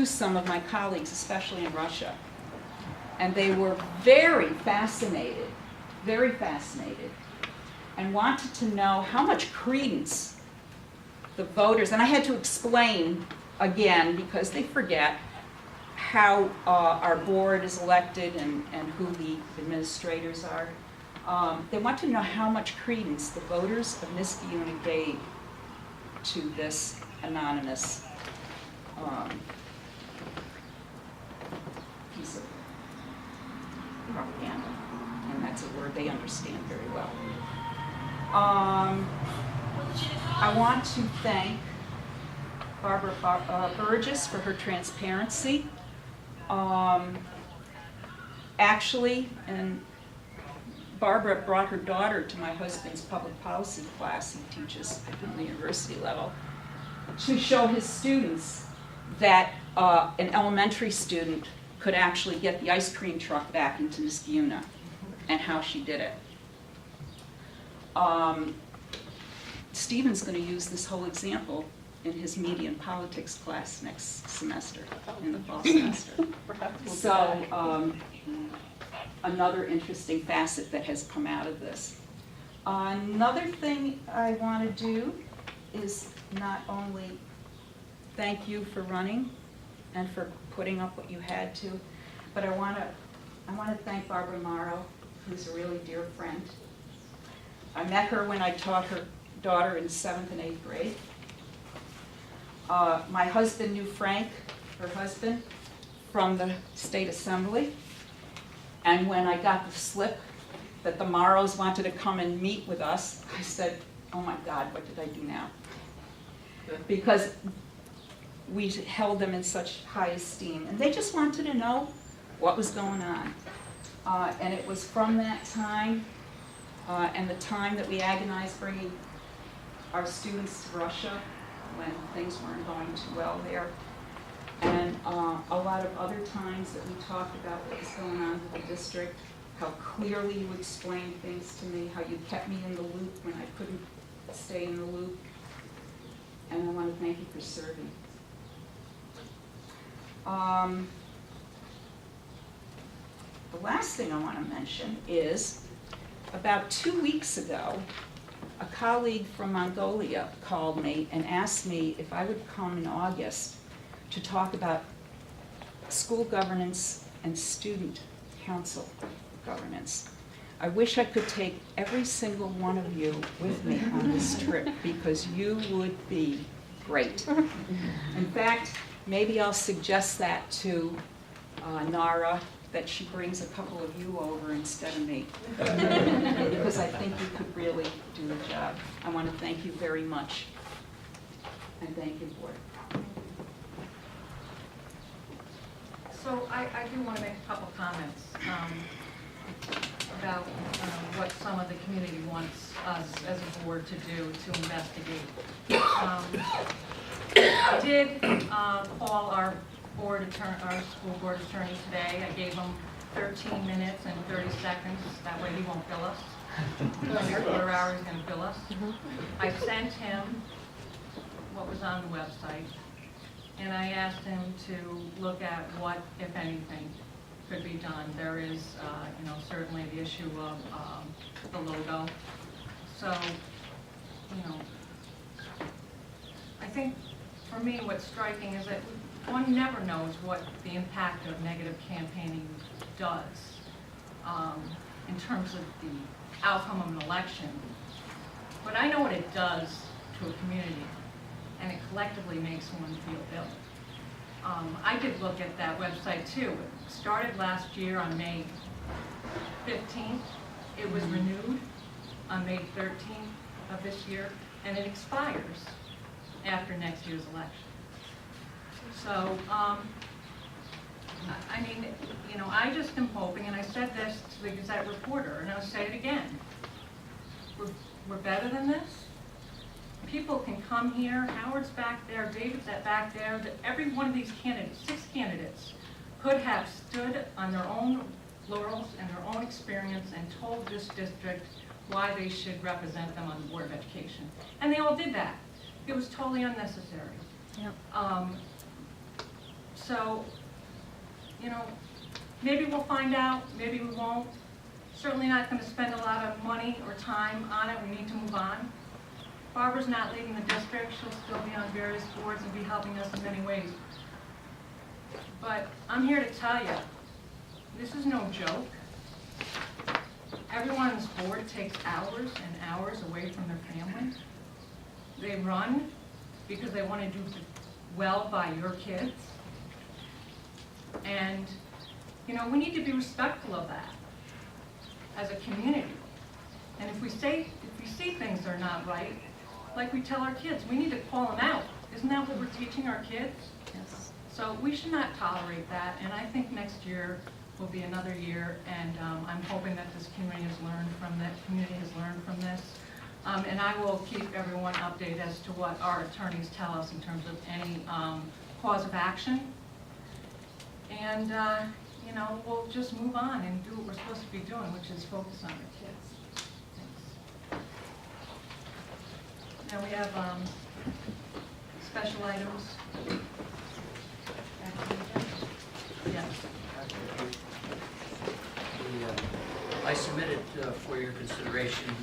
some of my colleagues, especially in Russia, and they were very fascinated, and wanted to know how much credence the voters, and I had to explain again, because they forget how our board is elected and who the administrators are. They want to know how much credence the voters of Niskayuna gave to this anonymous piece of propaganda, and that's a word they understand very well. I want to thank Barbara Burgess for her transparency. Actually, and Barbara brought her daughter to my husband's public policy class. He teaches at the university level, to show his students that an elementary student could actually get the ice cream truck back into Niskayuna, and how she did it. Stephen's going to use this whole example in his media and politics class next semester, in the fall semester. So another interesting facet that has come out of this. Another thing I want to do is not only thank you for running and for putting up what you had to, but I want to thank Barbara Morrow, who's a really dear friend. I met her when I taught her daughter in 7th and 8th grade. My husband knew Frank, her husband, from the State Assembly. And when I got the slip that the Morrows wanted to come and meet with us, I said, oh my God, what did I do now? Because we held them in such high esteem. And they just wanted to know what was going on. And it was from that time and the time that we agonized bringing our students to Russia when things weren't going too well there, and a lot of other times that we talked about what was going on with the district, how clearly you explained things to me, how you kept me in the loop when I couldn't stay in the loop, and I want to thank you for serving. The last thing I want to mention is, about 2 weeks ago, a colleague from Mongolia called me and asked me if I would come in August to talk about school governance and student council governance. I wish I could take every single one of you with me on this trip, because you would be great. In fact, maybe I'll suggest that to Nara, that she brings a couple of you over instead of me, because I think you could really do the job. I want to thank you very much, and thank you, board. So I do want to make a couple comments about what some of the community wants us as a board to do to investigate. I did call our school board attorney today. I gave him 13 minutes and 30 seconds. That way he won't bill us. Every quarter hour he's going to bill us. I sent him what was on the website, and I asked him to look at what, if anything, could be done. There is, certainly the issue of the logo. So, I think for me what's striking is that one never knows what the impact of negative campaigning does in terms of the outcome of an election. But I know what it does to a community, and it collectively makes one feel ill. I did look at that website too. It started last year on May 15th. It was renewed on May 13th of this year, and it expires after next year's election. So, I mean, I just am hoping, and I said this to the Gazette reporter, and I'll say it again. We're better than this. People can come here. Howard's back there, David's back there. Every one of these candidates, 6 candidates, could have stood on their own laurels and their own experience and told this district why they should represent them on the Board of Education. And they all did that. It was totally unnecessary. Yep. So, you know, maybe we'll find out, maybe we won't. Certainly not going to spend a lot of money or time on it. We need to move on. Barbara's not leaving the district. She'll still be on various boards and be helping us in many ways. But I'm here to tell you, this is no joke. Everyone on this board takes hours and hours away from their family. They run because they want to do well by your kids. And, you know, we need to be respectful of that as a community. And if we see things are not right, like we tell our kids, we need to call them out. Isn't that what we're teaching our kids? Yes. So we should not tolerate that, and I think next year will be another year, and I'm hoping that this community has learned from this. And I will keep everyone updated as to what our attorneys tell us in terms of any cause of action. And you know, we'll just move on and do what we're supposed to be doing, which is focus on our kids. Thanks. Now we have special items. Yes. I submitted for your consideration